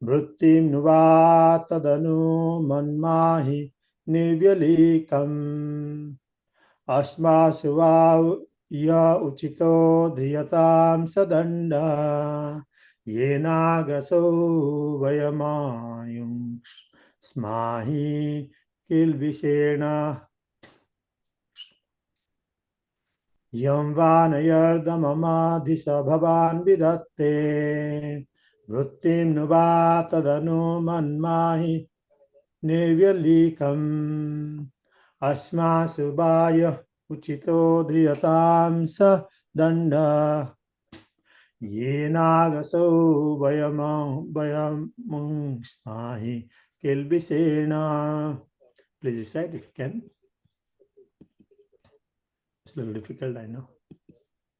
Vrittim nuva tadanu manmahi nirvyalikam asma suva ya uchito driyatam sadanda yena gaso vayamayung smahi kilvishena yam vanayardamamaddhisa bhavan vidatte vrittim nuva tadanu manmahi nirvyalikam asma subhaya uchito driyatam sa danda yenagaso vayamung smahi kilbisena. Please recite if you can. It's a little difficult, I know.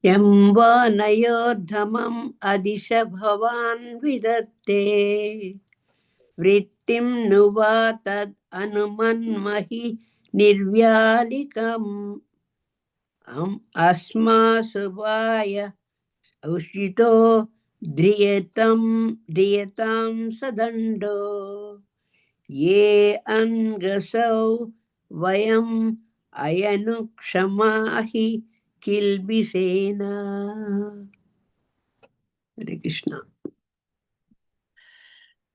Yam vanayodhamam adisha bhavan vidatte vrittim nuva tad anumanmahi nirvyalikam asma subhaya ushito driyatam sadando ye angasau vayam ayanukshamahi kilbisena. Hare Krishna.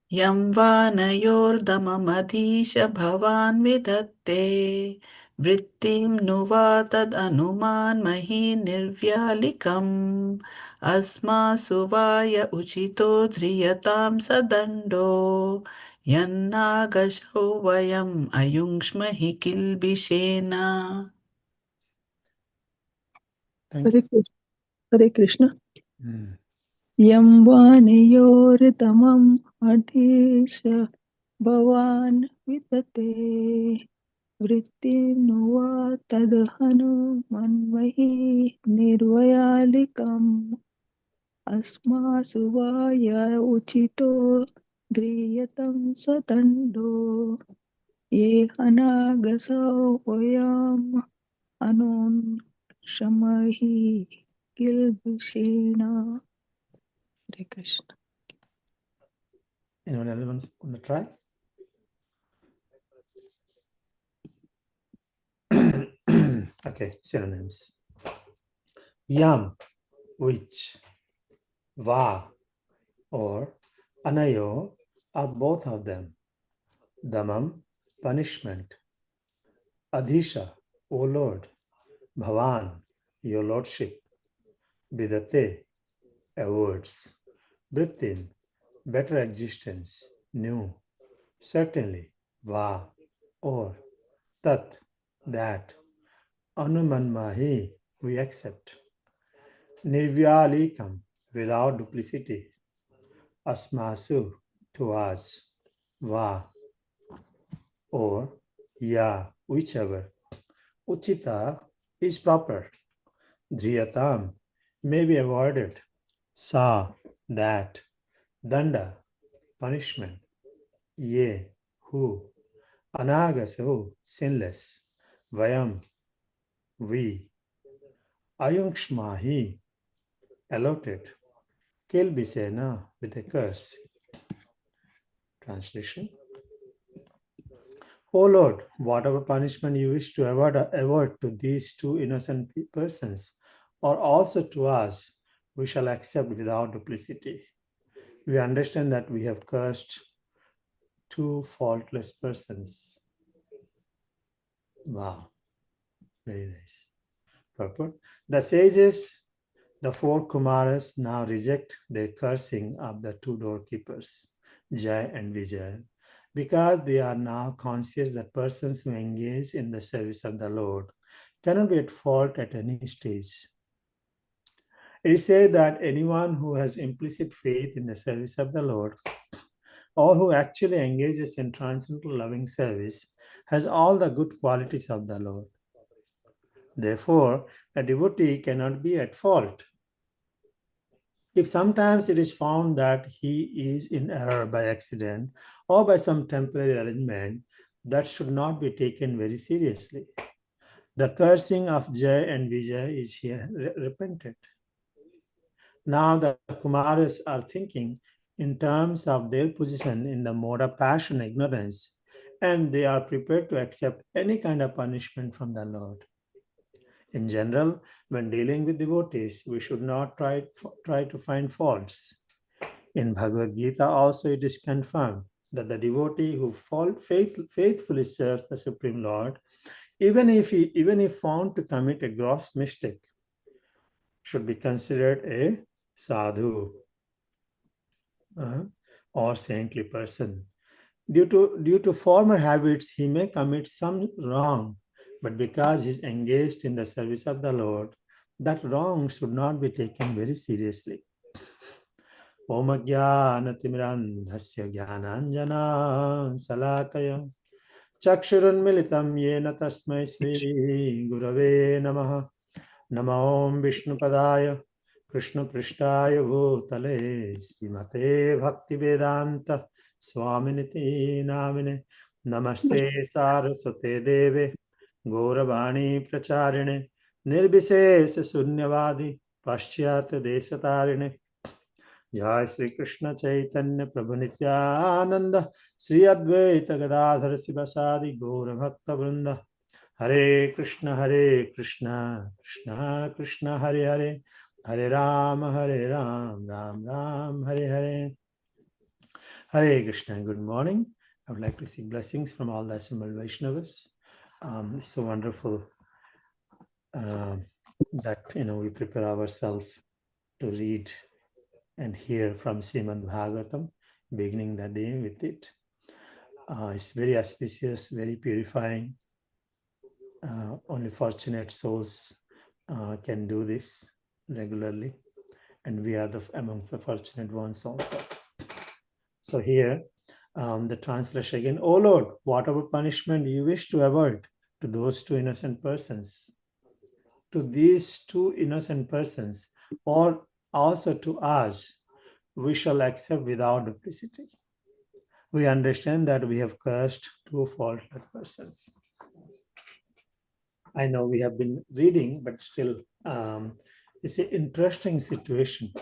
Yam vanayordamadisha bhavan vidatte vrittim nuva tad anuman mahi nirvyalikam asma suvaya uchito driyatam sadando yannagasho vayam ayungshmahi kilbishena. Thank you. Hare Krishna. Mm. Yam vanayortamam adesha bhavan vitate vrittim nuva tadhanu manmahi nirvayalikam asma suvaya uchito driyatam satando ye hanagasau vayam anon shamahi kilbishena. Hare Krishna. Anyone else want to try? Okay, synonyms. Yam, which. Va, or anayo, are both of them. Damam, punishment. Adhisha, O Lord. Bhavan, your lordship. Vidate, awards. Brittin, better existence. New, certainly. Va, or. Tat, that. Anumanmahi, we accept. Nirvyalikam, without duplicity. Asmasu, to us. Va, or. Ya, whichever. Uchita is proper. Dhriyatam, may be avoided. Sa, that. Danda, punishment. Ye, who. Anagasu, sinless. Vayam, we. Ayungshmahi, allotted. Kilbisena, with a curse. Translation. O Lord, whatever punishment you wish to award to these two innocent persons, or also to us, we shall accept without duplicity. We understand that we have cursed two faultless persons. Wow, very nice. Purport. The sages, the four Kumaras, now reject their cursing of the two doorkeepers, Jai and Vijay, because they are now conscious that persons who engage in the service of the Lord cannot be at fault at any stage. It is said that anyone who has implicit faith in the service of the Lord, or who actually engages in transcendental loving service, has all the good qualities of the Lord. Therefore, a devotee cannot be at fault. If sometimes it is found that he is in error by accident or by some temporary arrangement, that should not be taken very seriously. The cursing of Jai and Vijay is here repented. Now the Kumaras are thinking, in terms of their position in the mode of passion ignorance, and they are prepared to accept any kind of punishment from the Lord. In general, when dealing with devotees, we should not try to find faults. In Bhagavad Gita also it is confirmed that the devotee who faithfully serves the Supreme Lord, even if found to commit a gross mistake, should be considered a sadhu or saintly person. Due to former habits, he may commit some wrong, but because he is engaged in the service of the Lord, that wrong should not be taken very seriously. Om Ajnanatimirandhasya Jnananjana Salakaya Chakshurunmilitam Yena Tasmai Sri Gurave Namaha Namo Om Vishnupadaya Krishna Prishtaya Bhutale Srimate Bhakti Vedanta Swaminiti Namine Namaste Saraswate Deve Gauravani Pracharine Nirbisesa Sunyavadi Paschyat Desatarine Jai Sri Krishna Chaitanya Prabhu Nityananda Sri Advaita Gadadhara Sivasadi Gaura Bhakta Vrinda Hare Krishna Krishna Krishna Hare Hare Hare Ram Ram Ram Hare Hare Hare Krishna. Good morning. I would like to seek blessings from all the assembled Vaishnavas. It's so wonderful that we prepare ourselves to read and hear from Srimad Bhagavatam, beginning the day with it. It's very auspicious, very purifying. Only fortunate souls can do this regularly, and we are among the fortunate ones also. So here, the translation again, O Lord, whatever punishment you wish to avoid to those two innocent persons, to these two innocent persons, or also to us, we shall accept without duplicity. We understand that we have cursed two faultless persons. I know we have been reading, but still, it's an interesting situation.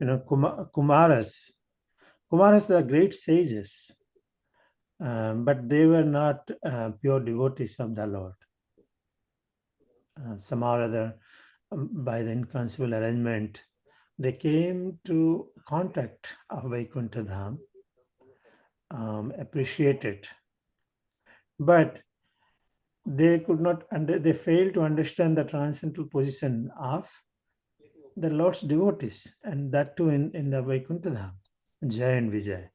Kumaras are great sages, but they were not pure devotees of the Lord. Somehow or other, by the inconceivable arrangement, they came to contact of Vaikuntha Dham, appreciate it, but they could not, they failed to understand the transcendental position of the Lord's devotees, and that too in the Vaikuntha Dham, Jai and Vijay.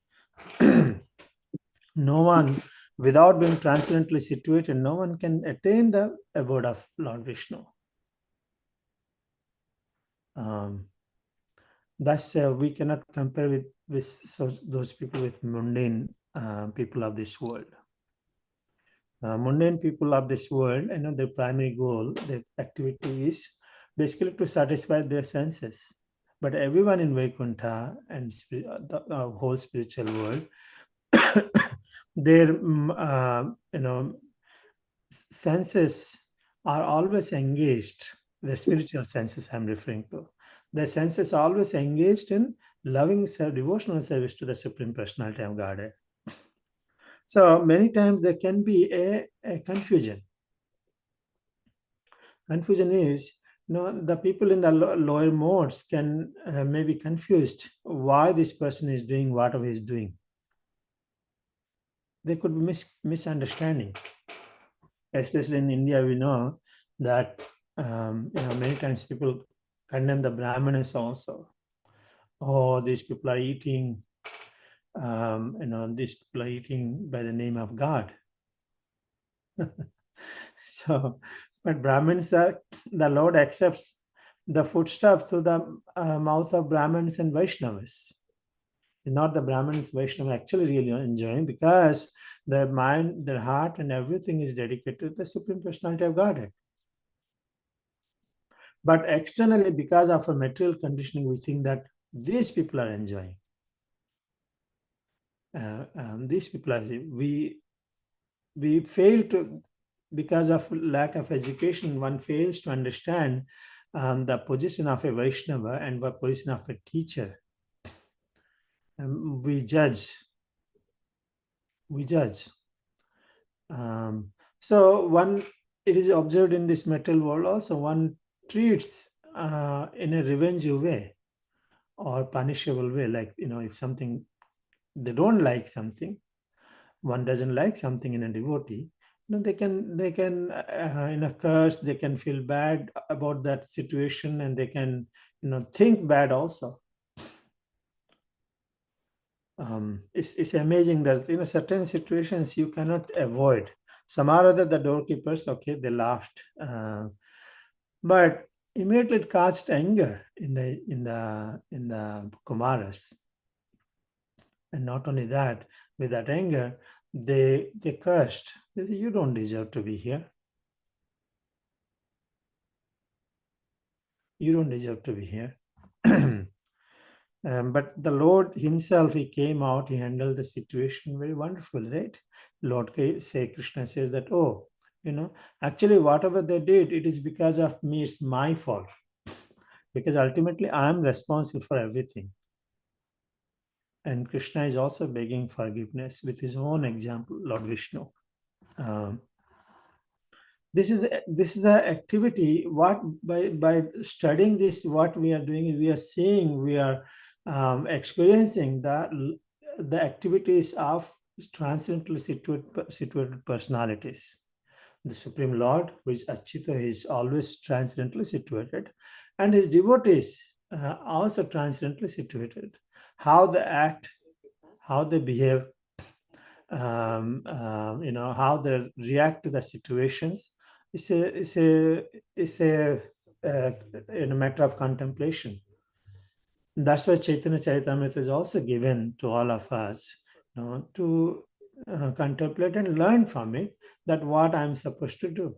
No one, without being transcendently situated, no one can attain the abode of Lord Vishnu. Thus, we cannot compare with those people with mundane people of this world. Mundane people of this world, their primary goal, their activity is basically to satisfy their senses. But everyone in Vaikuntha and the whole spiritual world, their senses are always engaged. The spiritual senses I'm referring to. The senses are always engaged in loving devotional service to the Supreme Personality of Godhead. So many times there can be a confusion. Confusion is, the people in the lower modes can may be confused why this person is doing whatever he is doing. There could be misunderstanding. Especially in India, we know that many times people condemn the Brahmanas also. Oh, these people are eating. These people are eating by the name of God. So, but Brahmins the Lord accepts the foodstuffs through the mouth of Brahmins and Vaishnavas. Not the Brahmins, Vaishnavas actually really enjoying, because their mind, their heart, and everything is dedicated to the Supreme Personality of Godhead. But externally, because of our material conditioning, we think that these people are enjoying. These people are, we fail to, because of lack of education, one fails to understand the position of a Vaishnava and the position of a teacher. we judge. So one, it is observed in this material world also, one treats in a revengeful way or punishable way, like, if something, they don't like something, one doesn't like something in a devotee, they can in a curse, they can feel bad about that situation, and they can think bad also. It's amazing that certain situations you cannot avoid. Some or other, the doorkeepers, okay, they laughed, but immediately it caused anger in the Kumaras. And not only that, with that anger, they cursed. They said, "You don't deserve to be here. You don't deserve to be here." But the Lord himself, he came out, he handled the situation very wonderfully, right? Krishna says that, oh, actually whatever they did, it is because of me, it's my fault. Because ultimately I am responsible for everything. And Krishna is also begging forgiveness with his own example, Lord Vishnu. This is the activity. What by studying this, what we are doing, we are seeing, we are experiencing the activities of transcendently situated personalities. The Supreme Lord, who is Achyuta, is always transcendently situated, and his devotees also transcendently situated. How they act, how they behave, how they react to the situations, is a matter of contemplation. That's why Chaitanya Charitamrita is also given to all of us, to contemplate and learn from it, that what I'm supposed to do.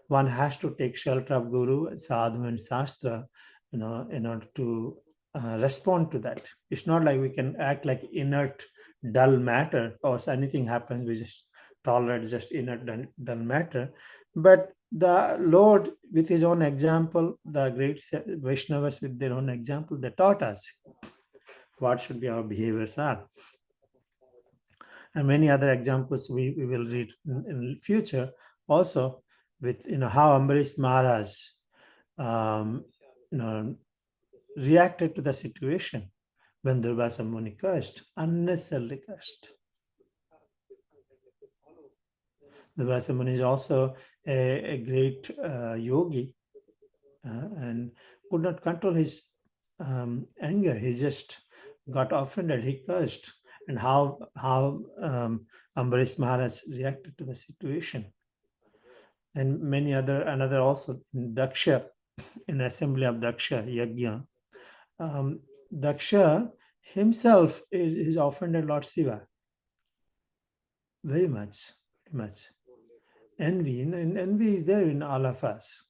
One has to take shelter of Guru, Sadhu, and Shastra, in order to respond to that. It's not like we can act like inert, dull matter, or anything happens, we just tolerate just inert, dull matter. But the Lord, with his own example, the great Vaishnavas with their own example, they taught us what should be our behaviors are. And many other examples we will read in future also, with how Ambarish Maharaj reacted to the situation when Durvasa Muni cursed, unnecessarily cursed. Durvasa Muni is also a great yogi, and could not control his anger. He just got offended, he cursed. And how Ambarish Maharaj reacted to the situation. And another also, Daksha, in assembly of Daksha Yajna, Daksha himself is offended Lord Shiva very much. Envy, and envy is there in all of us.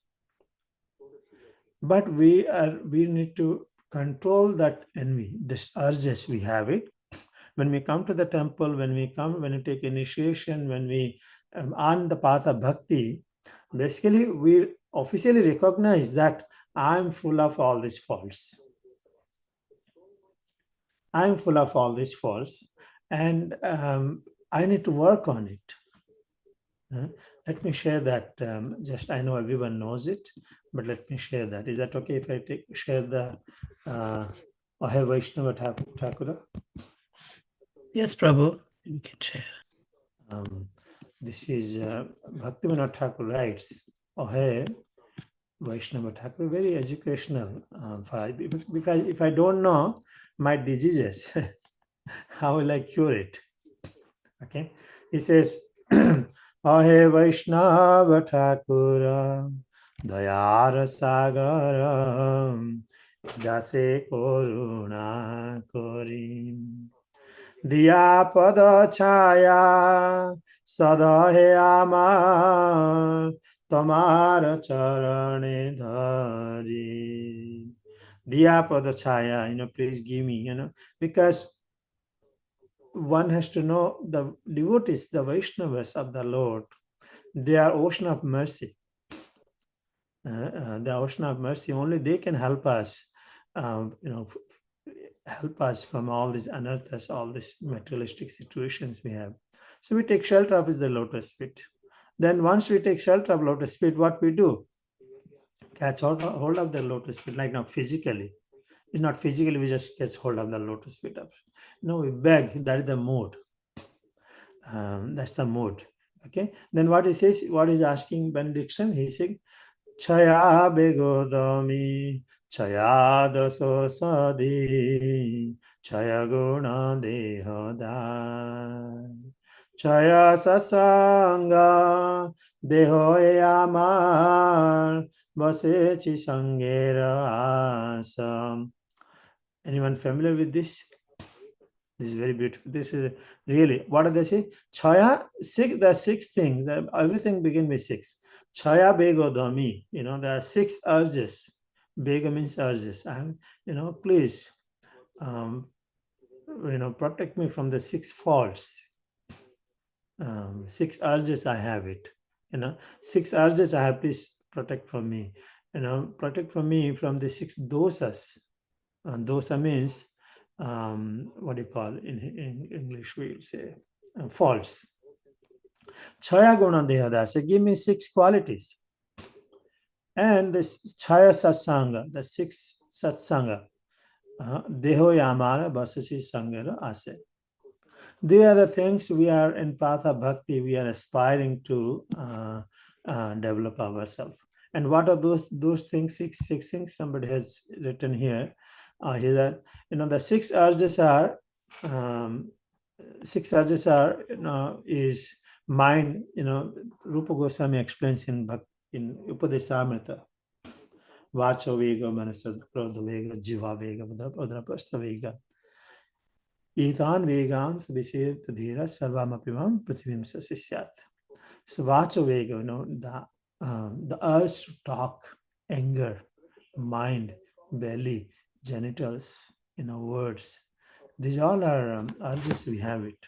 But we need to control that envy, this urges, we have it. When we come to the temple, when we take initiation, when we on the path of bhakti, basically we officially recognize that I'm full of all these faults. I'm full of all these faults, and I need to work on it. Let me share that. I know everyone knows it, but let me share that. Is that okay if I share the Ahe Vaishnava Thakura? Yes, Prabhu, you can share. This is Bhaktivinoda Thakur writes, Ahe Vaishnava Thakur, very educational. If I don't know my diseases, how will I cure it? Okay, he says, Ahe Vaishnava Thakura, Dayara Sagara, Jase Koruna Korim, Diya Pada Chaya, Sadahe Amar, Tamara Charane Dhari. Diya Pada Chaya, please give me, because one has to know the devotees, the Vaishnavas of the Lord, they are ocean of mercy. The ocean of mercy, only they can help us, help us from all these anarthas, all these materialistic situations we have. So we take shelter of the lotus feet. Then once we take shelter of lotus feet, what we do? Catch hold of the lotus feet, like not physically. It's not physically, we just catch hold of the lotus feet. No, we beg. That is the mood. That's the mood. Okay. Then what he says, what is asking benediction? He saying, Chaya begodami, chaya daso sadi, chaya guna dehoda, chaya sasanga, deho amar, basechi sangera asam. Anyone familiar with this? This is very beautiful. This is really, what do they say? Chaya, six, there are six things. Everything begins with six. Chaya begodami, there are six urges. Bega means urges. Please, protect me from the six faults. Six urges I have it. Six urges I have, please protect from me. Protect from me from the six dosas. Dosa means what do you call in English? We would say faults. Chaya guna dehadasa. Give me six qualities. And this chaya satsanga, the six satsanga. Deho yamara basasi sangara ase. They are the things we are in Pratha Bhakti, we are aspiring to develop ourselves. And what are those things? Six things somebody has written here. Here that the six urges are is mind. Rupa Goswami explains in Upadesamrita. Vacha vega, manasa krodha vega, jiva vega, udrapasta vega. Etan vegans vishet dhira sarvamapimam prithvim sasisyat. So vacha vega, the urge to talk, anger, mind, belly, genitals, words. These all are urges. We have it.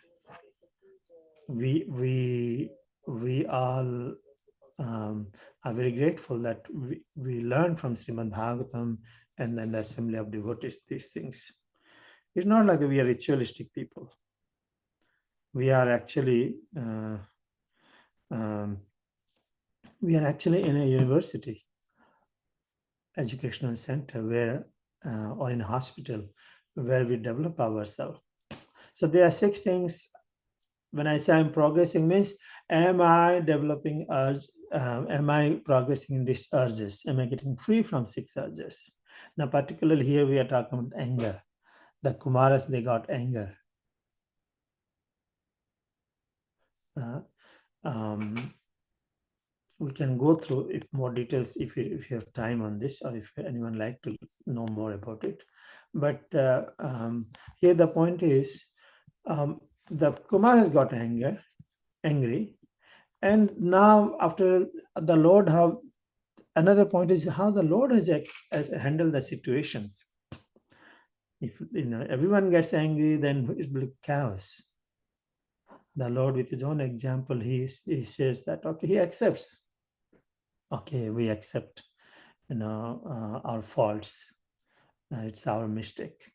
We all are very grateful that we learn from Srimad Bhagavatam and then the assembly of devotees these things. It's not like that we are ritualistic people. We are actually in a university, educational center where, or in a hospital where we develop ourselves. So there are six things. When I say I'm progressing, means am I developing urge? Am I progressing in these urges? Am I getting free from six urges? Now, particularly here we are talking about anger. The Kumaras, they got anger. We can go through it more details if you have time on this, or if anyone like to know more about it. But here the point is, the Kumaras got angry, and now after the Lord, how another point is how the Lord has handled the situations. If everyone gets angry, then it will be chaos. The Lord, with his own example, he says that okay, he accepts. Okay, we accept, our faults. It's our mistake.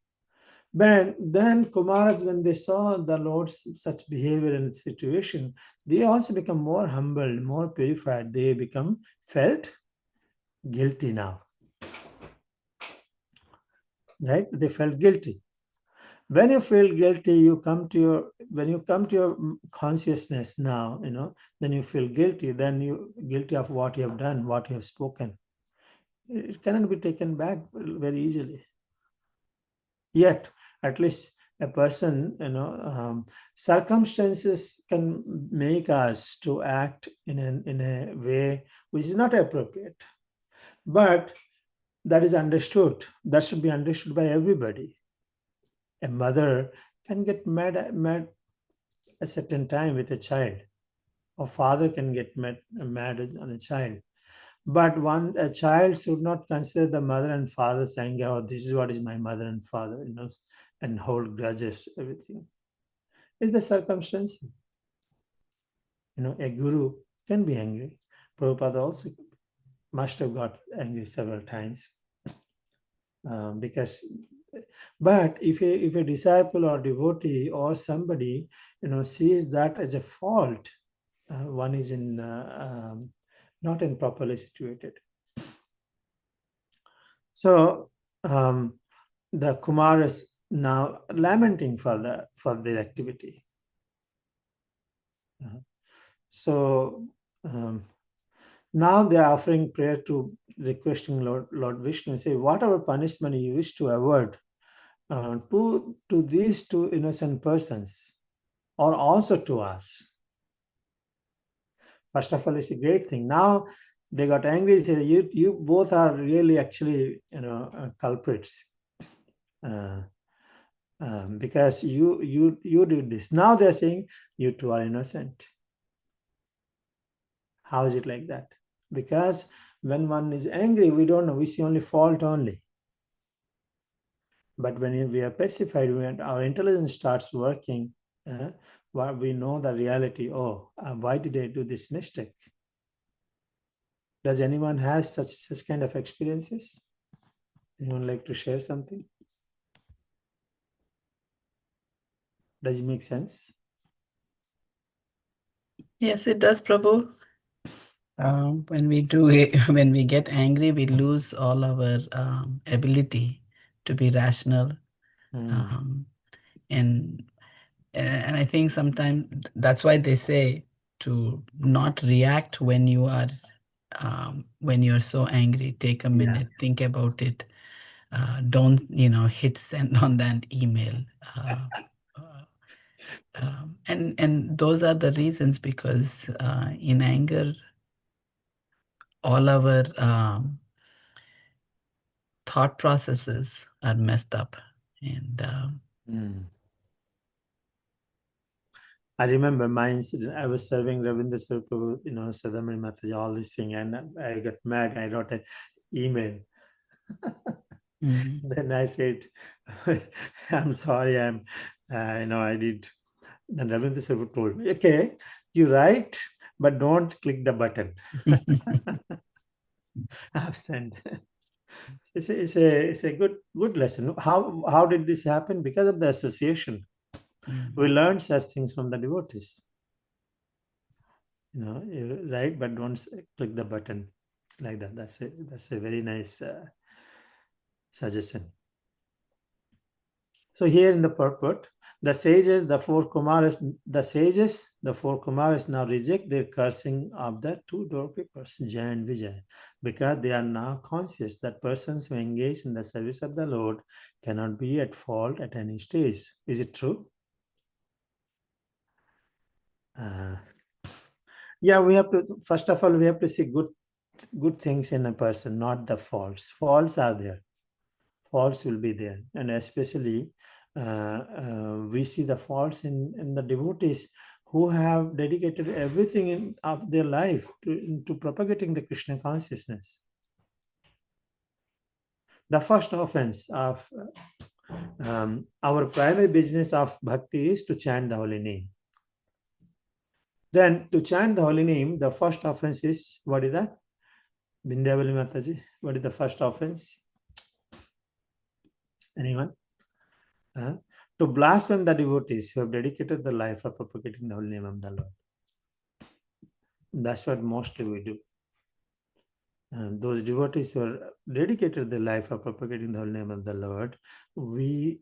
But then Kumaras, when they saw the Lord's such behavior and situation, they also become more humbled, more purified. They felt guilty now. Right? They felt guilty. When you feel guilty, when you come to your consciousness now, then you feel guilty. Then you guilty of what you have done, what you have spoken. It cannot be taken back very easily. Yet, at least a person, circumstances can make us to act in a way which is not appropriate. But that is understood. That should be understood by everybody. A mother can get mad at a certain time with a child. A father can get mad on a child. But a child should not consider the mother and father's anger, oh, this is what is my mother and father, and hold grudges, everything. It's the circumstance. A guru can be angry. Prabhupada also must have got angry several times because But if a disciple or devotee or somebody, sees that as a fault, one is not in properly situated. So the Kumar is now lamenting for their activity. So now they are offering prayer to requesting Lord Vishnu, say, whatever punishment you wish to avoid to these two innocent persons, or also to us. First of all, it's a great thing. Now they got angry. Say, you both are really actually culprits, because you did this. Now they're saying you two are innocent. How is it like that? Because when one is angry, we don't know. We see only fault only. But when we are pacified, when our intelligence starts working, we know the reality. Oh, why did I do this mistake? Does anyone has such kind of experiences? Anyone like to share something? Does it make sense? Yes, it does, Prabhu. When we when we get angry, we lose all our ability to be rational, and I think sometimes that's why they say to not react when you are so angry. Take a minute, think about it. Don't hit send on that email. And those are the reasons, because in anger, all our thought processes are messed up. And I remember my incident. I was serving Ravindra Prabhu, Sadamani Mataji, all this thing, and I got mad. I wrote an email. Then I said, I'm sorry, I did. Then Ravindra Prabhu told me, okay, you write, but don't click the button. I've sent. It's a good lesson. How did this happen? Because of the association. We learned such things from the devotees. You write, but don't click the button like that. That's a very nice suggestion. So here in the purport, the sages, the four Kumaras now reject their cursing of the two doorkeepers, Jay and Vijay, because they are now conscious that persons who engage in the service of the Lord cannot be at fault at any stage. Is it true? We have to, first of all, we have to see good things in a person, not the faults. Faults are there. Faults will be there, and especially we see the faults in the devotees who have dedicated everything of their life to propagating the Krishna consciousness. The first offense of our primary business of bhakti is to chant the holy name. Then to chant the holy name, the first offense is, what is that? Vindhyavali Mataji, what is the first offense? Anyone? To blaspheme the devotees who have dedicated their life for propagating the holy name of the Lord. That's what mostly we do. And those devotees who are dedicated their life for propagating the holy name of the Lord, we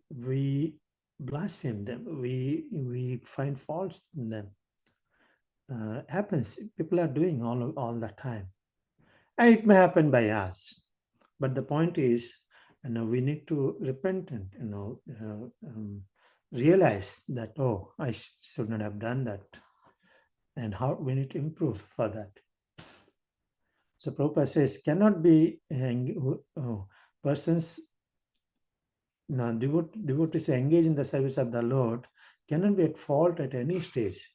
blaspheme them. We find faults in them. Happens. People are doing all the time, and it may happen by us. But the point is, we need to repent and realize that, oh, I should not have done that, and how we need to improve for that. So Prabhupada says, cannot be persons, devotees who engage in the service of the Lord cannot be at fault at any stage.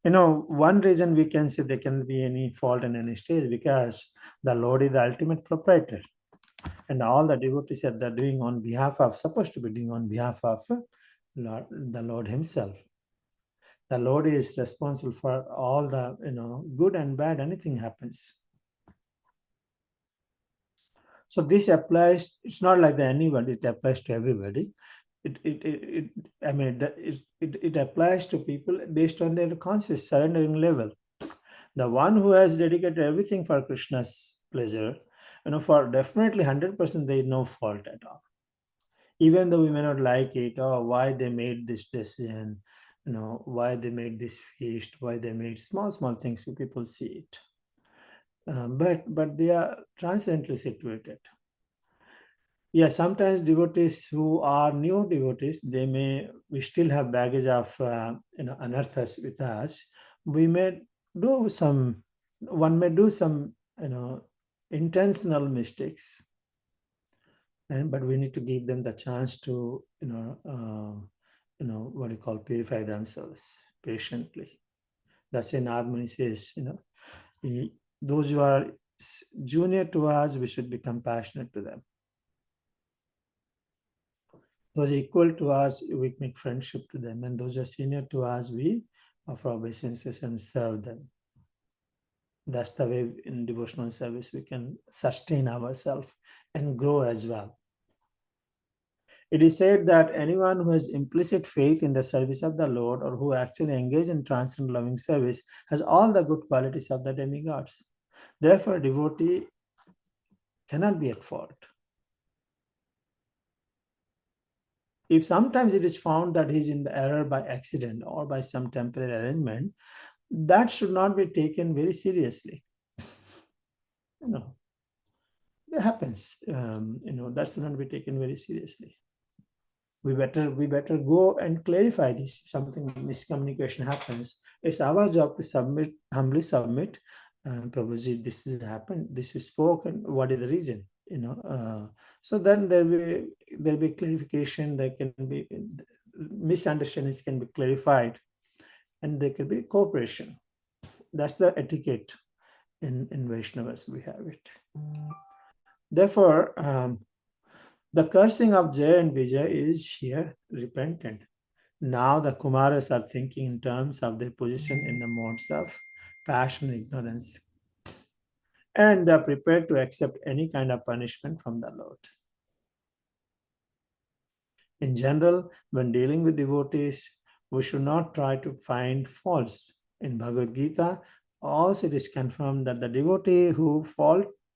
One reason we can say there cannot be any fault in any stage, because the Lord is the ultimate proprietor. And all the devotees that they're doing supposed to be doing on behalf of the Lord himself. The Lord is responsible for all the, good and bad, anything happens. So this applies, it's not like the anybody, it applies to everybody. It applies to people based on their conscious surrendering level. The one who has dedicated everything for Krishna's pleasure, for definitely 100% there is no fault at all. Even though we may not like it, or why they made this decision, why they made this feast, why they made small things, so people see it. But they are transcendently situated. Yeah, sometimes devotees who are new devotees, we still have baggage of anarthas with us. One may do some intentional mistakes, but we need to give them the chance to what you call purify themselves patiently. That's why Nadmani says, those who are junior to us, we should be compassionate to them. Those equal to us, we make friendship to them, and those are senior to us, we offer obeisances and serve them. That's the way in devotional service we can sustain ourselves and grow as well. It is said that anyone who has implicit faith in the service of the Lord, or who actually engage in transcendental loving service, has all the good qualities of the demigods. Therefore, a devotee cannot be at fault. If sometimes it is found that he is in the error by accident or by some temporary arrangement, that should not be taken very seriously. That happens. That should not be taken very seriously. We better go and clarify this. Something miscommunication happens. It's our job to humbly submit. Prabhuji, this has happened. This is spoken. What is the reason? So then there'll be clarification. There can be misunderstandings can be clarified, and there can be cooperation. That's the etiquette in Vaishnavas. We have it. Therefore, the cursing of Jaya and Vijay is here repentant. Now the Kumaras are thinking in terms of their position in the modes of passion and ignorance, and they are prepared to accept any kind of punishment from the Lord. In general, when dealing with devotees, we should not try to find faults. In Bhagavad Gita, also it is confirmed that the devotee who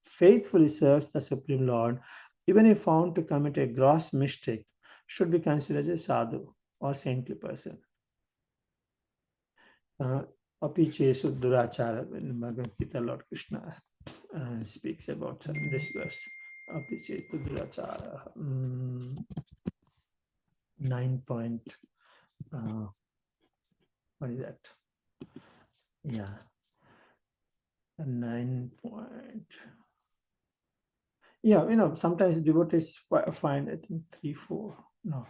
faithfully serves the Supreme Lord, even if found to commit a gross mistake, should be considered as a sadhu or saintly person. Apichesu durachara, in Bhagavad Gita, Lord Krishna speaks about this verse. Apichesu durachara. 9 point. What is that? Yeah. 9 point. Yeah, sometimes devotees find, I think 3, 4. No.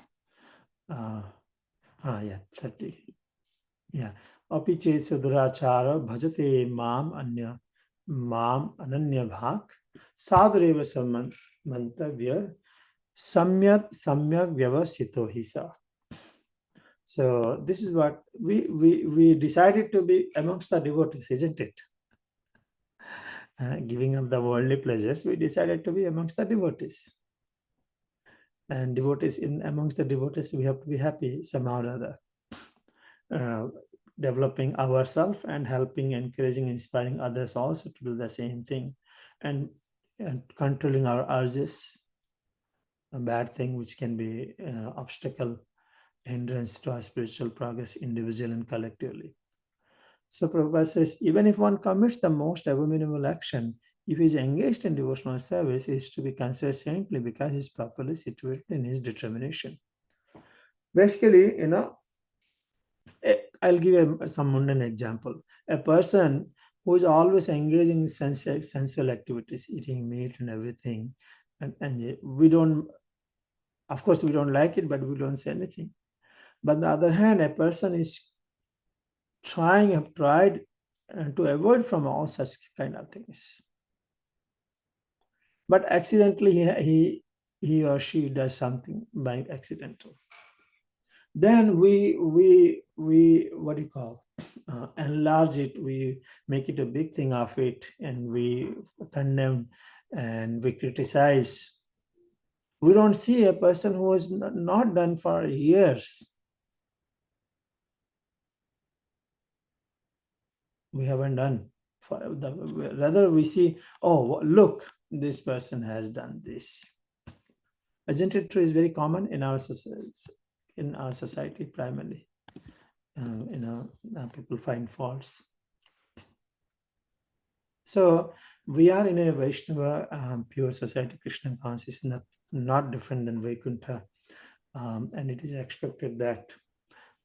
30. Yeah. Apiche sudurachara bhajate mam ananya bhak sadhureva samantavya samyak vyavasito hisa. So this is what we decided to be amongst the devotees, isn't it? Giving up the worldly pleasures, we decided to be amongst the devotees. And amongst the devotees, we have to be happy somehow or other. Developing ourselves and helping, encouraging, inspiring others also to do the same thing, and controlling our urges, a bad thing which can be obstacle, hindrance to our spiritual progress individually and collectively. So Prabhupada says, even if one commits the most abominable action, if he is engaged in devotional service, he is to be considered saintly because he is properly situated in his determination. Basically, I'll give some mundane example. A person who is always engaging in sensual activities, eating meat and everything, and we don't, of course, we don't like it, but we don't say anything. But on the other hand, a person is tried to avoid from all such kind of things. But accidentally, he or she does something by accidental. Then we what do you call, enlarge it, we make it a big thing of it, and we condemn and we criticize. We don't see a person who has not done for years. We haven't done for the, rather we see, oh, look, this person has done this. Isn't it true? Is very common in our society primarily. People find faults. So we are in a Vaishnava pure society. Krishna consciousness is not different than Vaikuntha, and it is expected that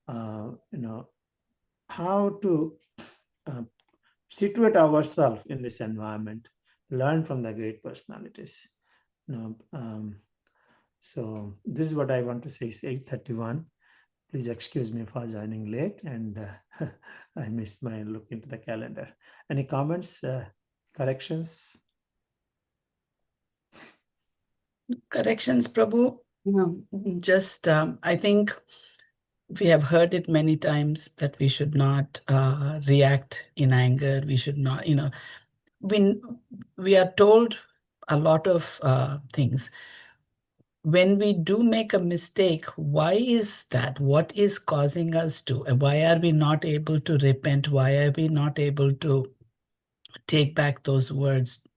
how to situate ourselves in this environment, learn from the great personalities. So this is what I want to say. It's 8:31. Please excuse me for joining late, and I missed my look into the calendar. Any comments, corrections? Corrections, Prabhu. Just, I think we have heard it many times that we should not react in anger. We should not, we are told a lot of things. When we do make a mistake, why is that? What is causing us to? Why are we not able to repent? Why are we not able to take back those words?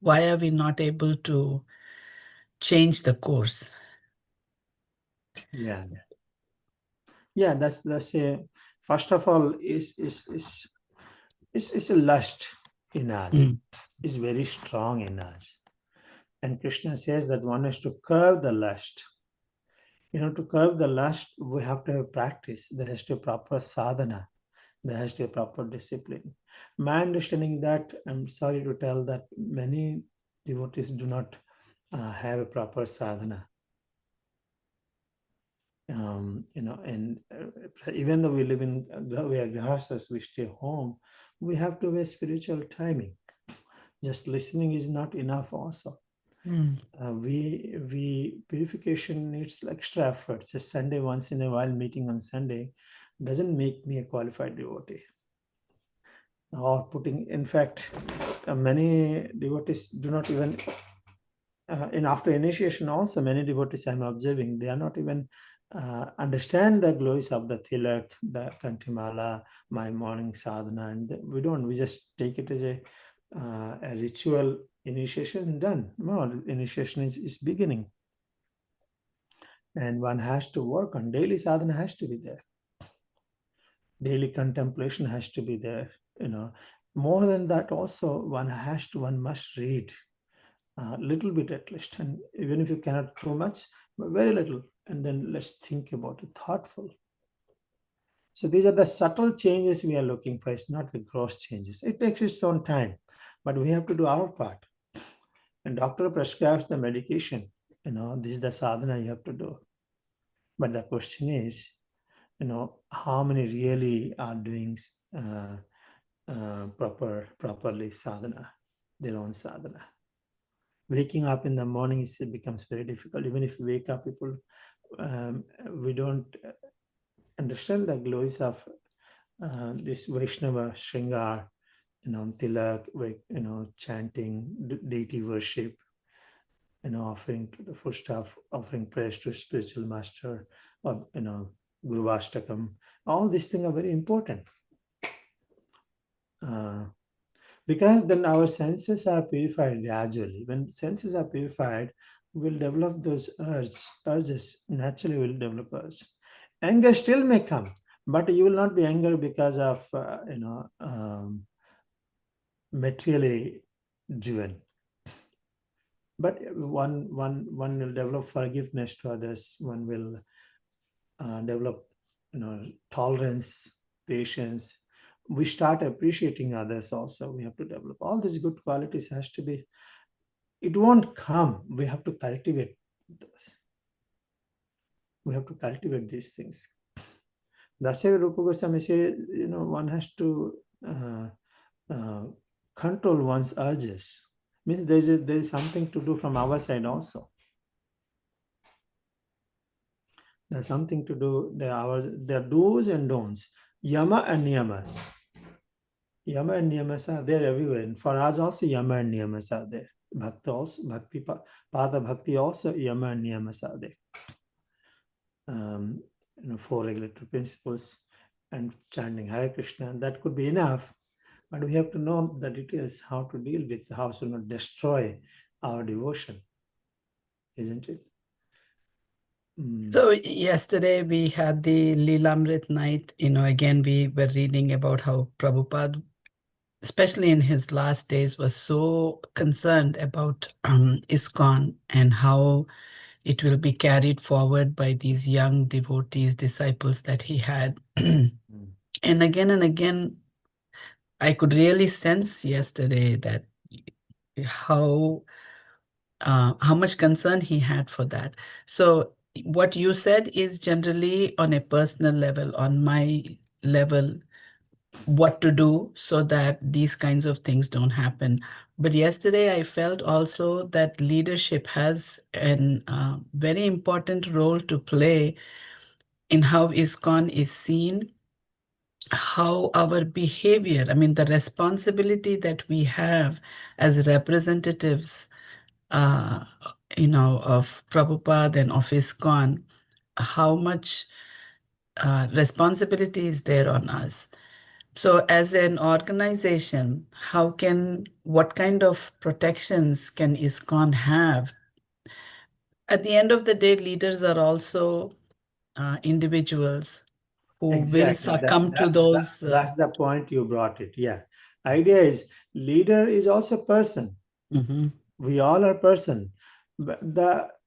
Why are we not able to change the course? Yeah, that's a, first of all, is a lust in us. It's very strong in us. And Krishna says that one has to curb the lust. To curb the lust, we have to have practice. There has to be proper sadhana. There has to be proper discipline. My understanding that, I'm sorry to tell that many devotees do not have a proper sadhana. And even though we live in, we are grahastas, we stay home, we have to have a spiritual timing. Just listening is not enough also. Purification needs extra effort. Just Sunday, once in a while, meeting on Sunday doesn't make me a qualified devotee. Or putting, in fact, many devotees do not even, and after initiation also, many devotees I'm observing, they are not even understand the glories of the tilak, the kantimala, my morning sadhana, and we just take it as a ritual initiation done. No, initiation is beginning. And one has to work on daily sadhana, has to be there. Daily contemplation has to be there. More than that also, one must read a little bit at least. And even if you cannot too much, but very little. And then let's think about it, thoughtful. So these are the subtle changes we are looking for. It's not the gross changes. It takes its own time, but we have to do our part. And doctor prescribes the medication. This is the sadhana you have to do. But the question is, how many really are doing properly sadhana, their own sadhana? Waking up in the morning, it becomes very difficult. Even if we wake up, people, we don't understand the glories of this Vaishnava Shringar, tilak, chanting, deity worship, offering to the full staff, offering prayers to spiritual master, or Guru Ashtakam. All these things are very important. Because then our senses are purified gradually. When senses are purified, we'll develop those urges, naturally will develop urges. Anger still may come, but you will not be angry because of, materially driven. But one will develop forgiveness to others. One will develop, tolerance, patience. We start appreciating others also. We have to develop all these good qualities. Has to be. It won't come. We have to cultivate this. We have to cultivate these things. That's why Rupa Goswami say, one has to control one's urges. Means there is something to do from our side also. There's something to do. There are do's and don'ts. Yama and niyamas. Yama and niyamas are there everywhere. And for us also, yama and niyamas are there. Bhakti also, Pada Bhakti also, Yama and Niyama Sadhe. 4 regulatory principles and chanting Hare Krishna, that could be enough. But we have to know the details, how to deal with, how to not destroy our devotion, isn't it? So yesterday we had the Leelamrit night. Again, we were reading about how Prabhupada, especially in his last days, was so concerned about ISKCON and how it will be carried forward by these young devotees, disciples that he had. And again, I could really sense yesterday that how much concern he had for that. So what you said is generally on a personal level, on my level, what to do so that these kinds of things don't happen. But yesterday I felt also that leadership has a very important role to play in how ISKCON is seen, how our behavior, the responsibility that we have as representatives, of Prabhupada and of ISKCON, how much responsibility is there on us. So as an organization, what kind of protections can ISKCON have? At the end of the day, leaders are also individuals who will Exactly. succumb to those. That's the point you brought it. Yeah. Idea is leader is also person. We all are person. But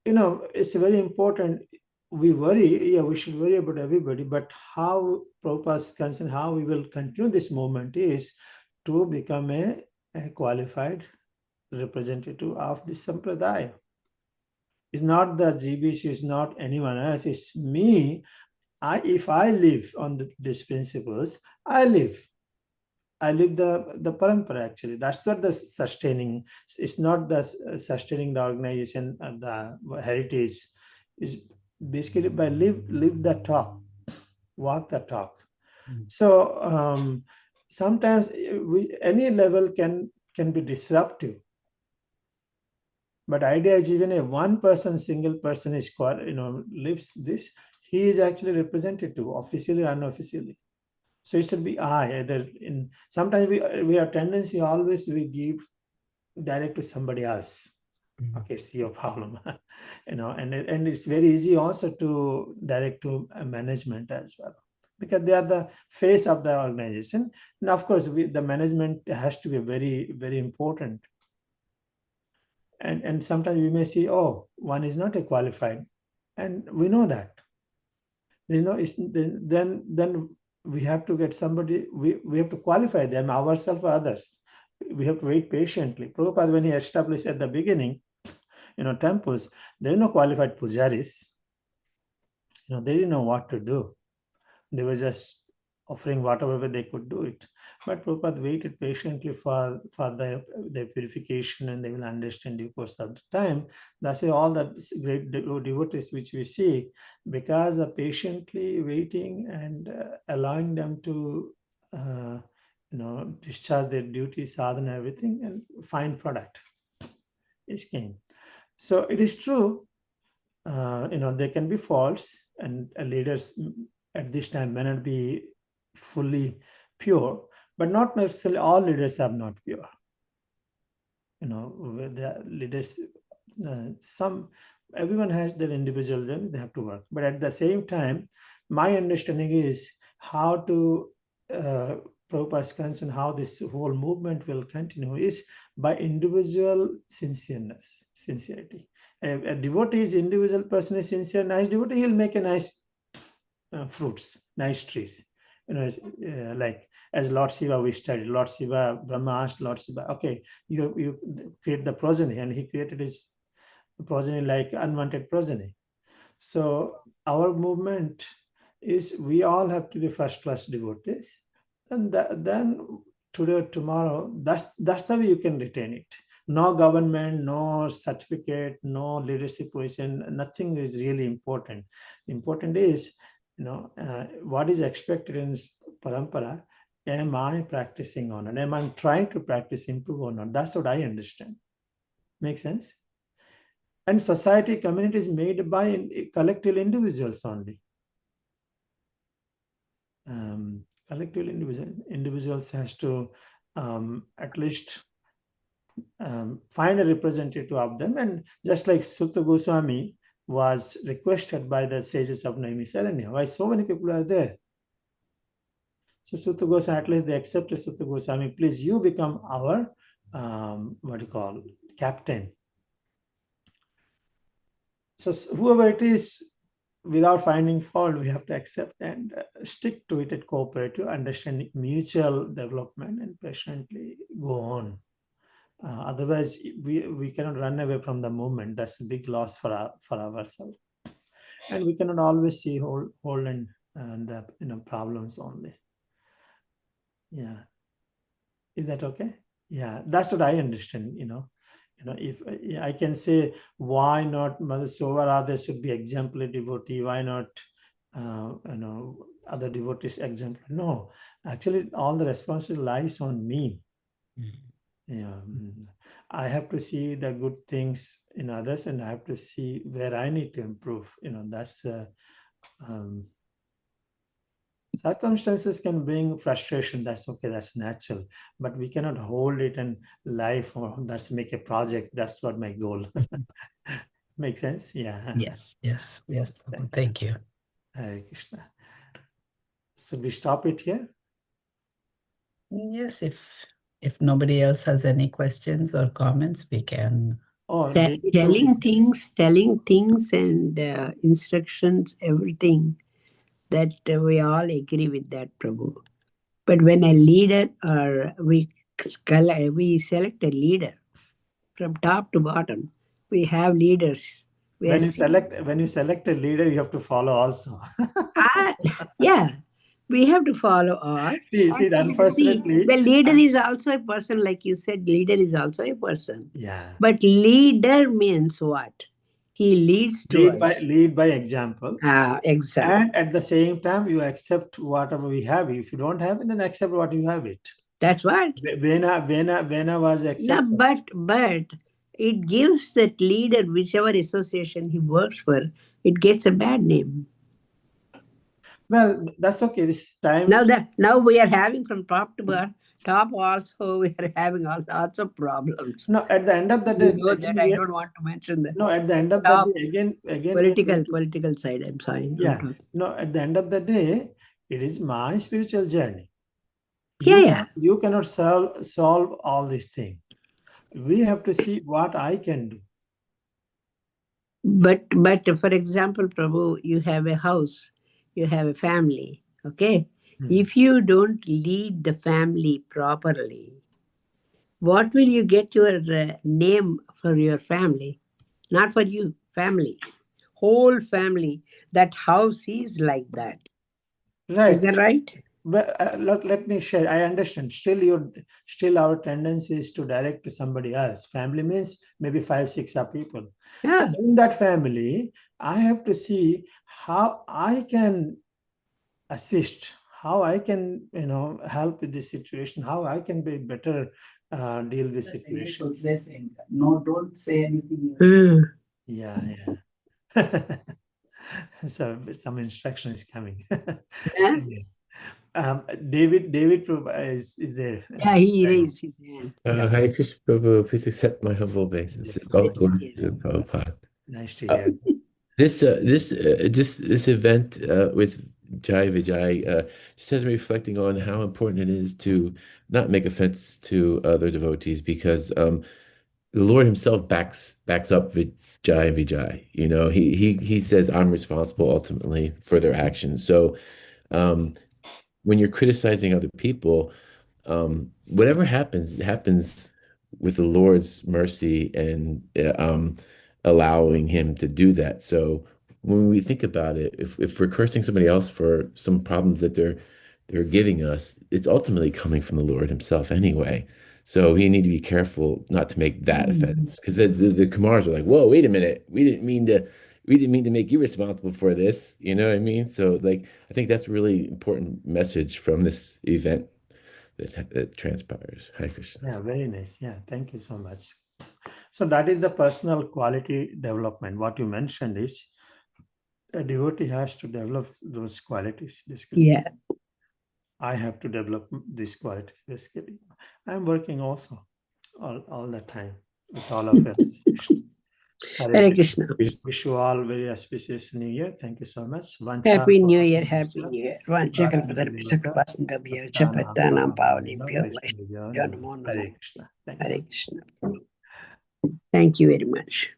it's very important. We worry, we should worry about everybody, but how Prabhupada is concerned, how we will continue this movement is to become a qualified representative of this sampradaya. It's not the GBC, it's not anyone else, it's me. If I live on these principles, I live the parampara actually. That's what the sustaining, it's not the sustaining the organization and the heritage. Is basically by live the talk, walk the talk. So sometimes any level can be disruptive. But idea is even a single person is lives this, he is actually representative, officially or unofficially. So it should be I. Either sometimes we have tendency always we give direct to somebody else. Okay, see your problem, and it's very easy also to direct to management as well, because they are the face of the organization, and of course the management has to be very, very important. And sometimes we may see, oh, one is not a qualified, and we know that. Then we have to get somebody, we have to qualify them ourselves or others. We have to wait patiently. Prabhupada, when he established at the beginning, temples, there are no qualified pujaris. They didn't know what to do. They were just offering whatever they could do it. But Prabhupada waited patiently for their purification, and they will understand due course of the time. That's why all the great devotees which we see, because of patiently waiting and allowing them to discharge their duties, sadhana, everything, and find product is came. So it is true, there can be faults, and leaders at this time may not be fully pure, but not necessarily all leaders are not pure. The leaders, everyone has their individual journey, they have to work. But at the same time, my understanding is how to Prabhupada's concern, how this whole movement will continue is by individual sincerity. A devotee is individual person is sincere, nice devotee, he'll make a nice fruits, nice trees. Like as Lord Shiva we studied, Lord Shiva, Brahma asked Lord Shiva, okay, you create the progeny, and he created his progeny like unwanted progeny. So our movement is we all have to be first-class devotees, and then today or tomorrow, that's the way you can retain it. No government, no certificate, no leadership position, nothing is really important. Important is, what is expected in parampara. Am I practicing on it? Am I trying to practice, improve or not? That's what I understand. Make sense? And society, community is made by collective individuals only. Collective individuals has to at least find a representative of them. And just like Sutta Goswami was requested by the sages of Naimisaranya, why so many people are there? So Sutta Goswami, at least they accepted Sutta Goswami, please you become our, captain. So whoever it is, without finding fault, we have to accept and stick to it and cooperate to understand mutual development and patiently go on. Otherwise, we cannot run away from the movement. That's a big loss for ourselves. And we cannot always see hold and the problems only. Yeah. Is that okay? Yeah, that's what I understand, if I can say, why not Mother Sovarada should be exemplary devotee, why not other devotees exemplary? No, actually all the responsibility lies on me. Yeah, I have to see the good things in others, and I have to see where I need to improve. That's circumstances can bring frustration. That's okay. That's natural. But we cannot hold it in life, or that's make a project. That's what my goal. Make sense? Yeah. Yes. Thank you. Hare Krishna. So we stop it here. Yes, if nobody else has any questions or comments, we can. Oh, telling things and instructions, everything, that we all agree with that, Prabhu. But when a leader, or we select a leader from top to bottom, we have leaders. When you select a leader, you have to follow also. Yeah, we have to follow all. See, unfortunately, the leader is also a person, like you said. Leader is also a person. Yeah. But leader means what? He leads to us. Lead by example. Exactly. And at the same time, you accept whatever we have. If you don't have it, then accept what you have it. That's what. Vena was accepted. No, but it gives that leader, whichever association he works for, it gets a bad name. Well, that's okay. This time. Now we are having from top to bottom. Top also we are having all sorts of problems. No, at the end of the day, that I don't want to mention that. No, at the end of the day, again, political side. I'm sorry. Yeah. No, at the end of the day, it is my spiritual journey. You cannot solve all these things. We have to see what I can do. But for example, Prabhu, you have a house, you have a family, okay? If you don't lead the family properly, what will you get your name for your family? Not for you, family. Whole family. That house is like that. Right. Is that right? Well, let me share. I understand. Still our tendency is to direct to somebody else. Family means maybe 5-6 people. Yeah. So in that family, I have to see how I can assist, how I can help with this situation, how I can be better deal with situation. No, don't say anything. Yeah. So some instruction is coming. David is there. Yeah, he raised his hand. Hare Krishna Prabhu, please accept my humble obeisance. Prabhupada. Nice to hear. This event with Jai Vijay just has me reflecting on how important it is to not make offense to other devotees, because the Lord Himself backs up Vijay. He says, I'm responsible ultimately for their actions. So when you're criticizing other people, whatever happens, it happens with the Lord's mercy and allowing Him to do that. So when we think about it, if we're cursing somebody else for some problems that they're giving us, it's ultimately coming from the Lord Himself anyway. So we need to be careful not to make that offense, because the Kumars are like, "Whoa, wait a minute, we didn't mean to make you responsible for this." You know what I mean? So I think that's a really important message from this event that transpires. Hare Krishna. Yeah, very nice. Yeah, thank you so much. So that is the personal quality development. What you mentioned is a devotee has to develop those qualities, basically. Yeah. I have to develop these qualities, basically. I'm working also all the time with all of us. Hare Krishna. Wish you all very auspicious New Year. Thank you so much. Happy New Year, Happy New Year. Hare Krishna. Thank you. Hare Krishna. Thank you very much.